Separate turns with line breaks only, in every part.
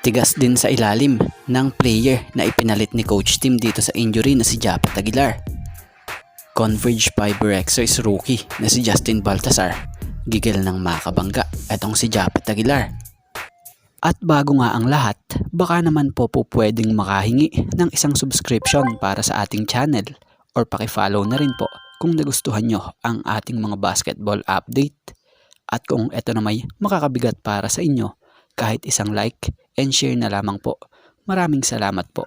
Tigas din sa ilalim ng player na ipinalit ni Coach Tim dito sa injury na si Japet Aguilar. Converge Fiber Exercise rookie na si Justin Baltazar, gigil ng makabangga etong si Japet Aguilar. At bago nga ang lahat, baka naman po pwedeng makahingi ng isang subscription para sa ating channel or pakifollow na rin po kung nagustuhan nyo ang ating mga basketball update. At kung ito na may makakabigat para sa inyo, kahit isang like and share na lamang po. Maraming salamat po.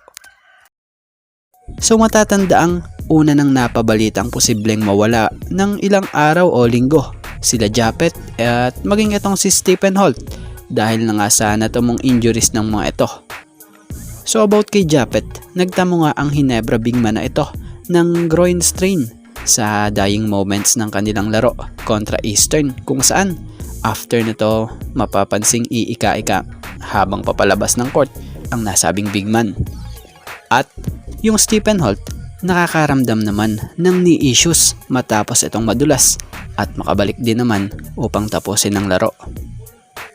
So matatandaang una nang napabalitang posibleng mawala ng ilang araw o linggo sila Japet at maging itong si Stephen Holt dahil na nga sa natumong injuries ng mga ito. So about kay Japet, nagtamo nga ang Ginebra big man na ito ng groin strain sa dying moments ng kanilang laro kontra Eastern, kung saan after nito mapapansing iika-ika habang papalabas ng court ang nasabing big man. At yung Stephen Holt nakakaramdam naman ng knee issues matapos itong madulas at makabalik din naman upang tapusin ang laro.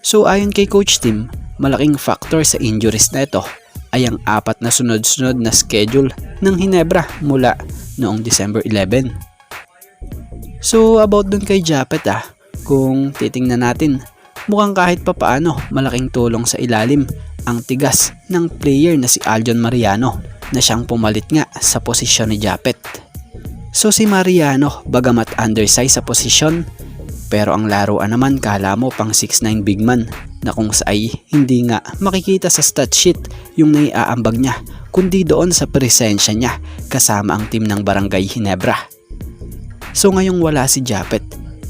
So ayon kay Coach Tim, malaking factor sa injuries na ito ay ang 4 na sunod-sunod na schedule ng Ginebra mula noong December 11. So about dun kay Japet kung titingnan natin, mukhang kahit papaano malaking tulong sa ilalim ang tigas ng player na si Aljon Mariano na siyang pumalit nga sa posisyon ni Japet. So si Mariano bagamat undersize sa posisyon, pero ang laruan naman kala mo pang 6'9" big man na kung saay hindi nga makikita sa stat sheet yung naiaambag niya kundi doon sa presensya niya kasama ang team ng Barangay Ginebra. So ngayong wala si Japet,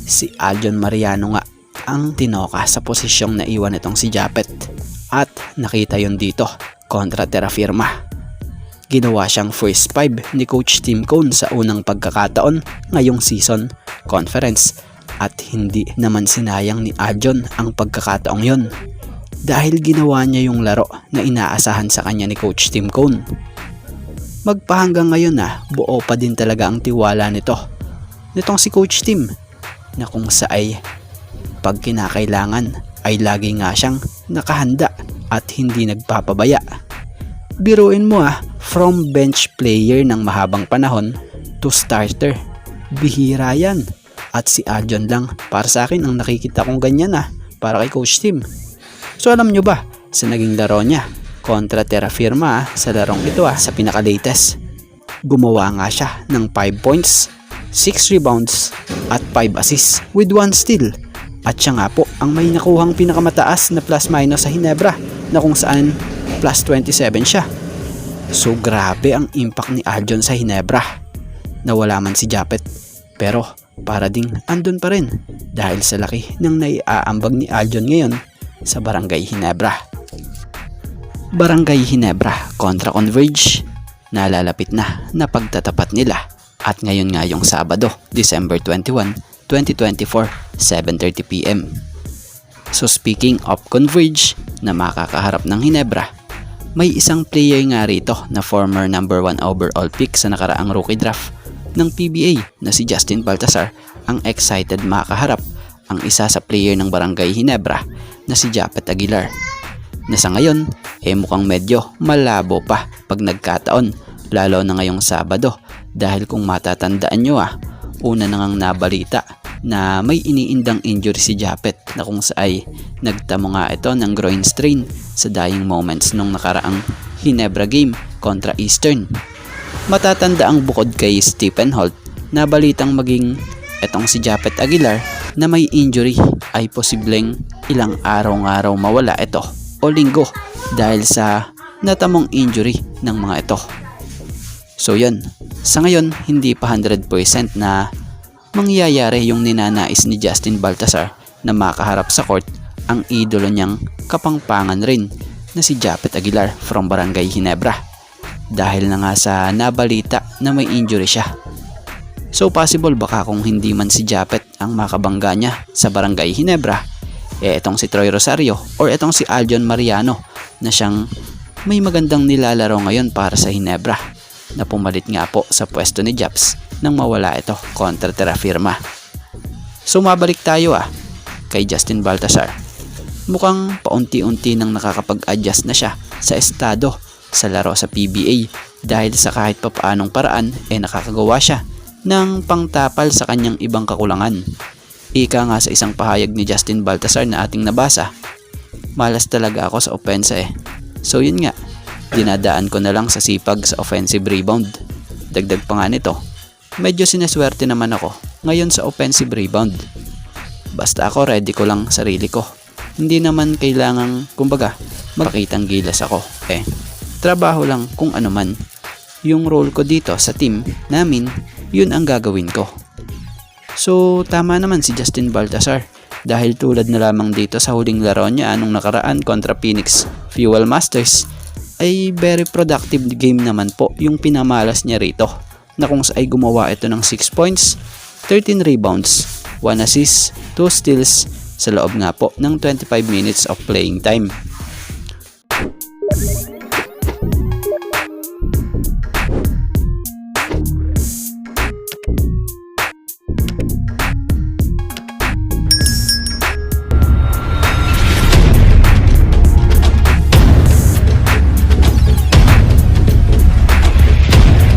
si Aljon Mariano nga ang tinoka sa posisyong naiwan itong si Japet at nakita yon dito kontra Terra Firma. Ginawa siyang first 5 ni Coach Tim Cone sa unang pagkakataon ngayong season conference at hindi naman sinayang ni Aljon ang pagkakataong yon dahil ginawa niya yung laro na inaasahan sa kanya ni Coach Tim Cone. Magpahanggang ngayon buo pa din talaga ang tiwala nitong si Coach Tim na kung saay pag kinakailangan ay lagi nga siyang nakahanda at hindi nagpapabaya. Biruin mo from bench player ng mahabang panahon to starter, bihira yan. At si Aljon lang para sa akin ang nakikita kong ganyan para kay Coach Tim. So alam nyo ba sa naging laro niya kontra Terra Firma sa larong ito sa pinaka-latest, gumawa nga siya ng 5 points, 6 rebounds at 5 assists with 1 steal. At siya nga po ang may nakuhang pinakamataas na plus minus sa Ginebra na kung saan plus 27 siya. So grabe ang impact ni Aljon sa Ginebra. Nawala man si Japet pero para ding andun pa rin dahil sa laki ng naiaambag ni Aljon ngayon sa Barangay Ginebra. Barangay Ginebra kontra Converge, nalalapit na pagtatapat nila at ngayon nga yung Sabado, December 21, 2024, 7:30 PM. So speaking of Converge na makakaharap ng Ginebra, may isang player nga rito na former number 1 overall pick sa nakaraang rookie draft ng PBA na si Justin Baltazar ang excited makaharap ang isa sa player ng Barangay Ginebra na si Japet Aguilar, na sa ngayon mukhang medyo malabo pa pag nagkataon lalo na ngayong Sabado dahil kung matatandaan nyo una nang nabalita na may iniindang injury si Japet na kung saay nagtamo nga ito ng groin strain sa dying moments nung nakaraang Ginebra game kontra Eastern. Matatanda ang bukod kay Stephen Holt na balitang maging etong si Japet Aguilar na may injury ay posibleng ilang araw-araw mawala ito o linggo dahil sa natamong injury ng mga ito. So yun, sa ngayon hindi pa 100% na mangyayari yung ninanais ni Justin Baltazar na makaharap sa court ang idolo niyang kapangpangan rin na si Japet Aguilar from Barangay Ginebra dahil na nga sa nabalita na may injury siya. So possible baka kung hindi man si Japet ang makabangga niya sa Barangay Ginebra, etong si Troy Rosario or etong si Aljon Mariano na siyang may magandang nilalaro ngayon para sa Ginebra na pumalit nga po sa pwesto ni Japs nang mawala ito kontra Terra Firma. So mabalik tayo kay Justin Baltazar. mukhang paunti-unti nang nakakapag-adjust na siya sa estado sa laro sa PBA dahil sa kahit papaanong paraan nakakagawa siya ng pangtapal sa kanyang ibang kakulangan. Ika nga sa isang pahayag ni Justin Baltasar na ating nabasa, malas talaga ako sa opensa So yun nga, dinadaan ko na lang sa sipag sa offensive rebound. Dagdag pa nga nito, medyo sineswerte naman ako ngayon sa offensive rebound. Basta ako ready ko lang sarili ko. Hindi naman kailangang, kumbaga, magpakitang gilas ako. Trabaho lang kung ano man. Yung role ko dito sa team namin, yun ang gagawin ko. So tama naman si Justin Baltasar dahil tulad na lamang dito sa huling laro niya anong nakaraan kontra Phoenix Fuel Masters ay very productive game naman po yung pinamalas niya rito na kung saan ay gumawa ito ng 6 points, 13 rebounds, 1 assist, 2 steals sa loob nga po ng 25 minutes of playing time.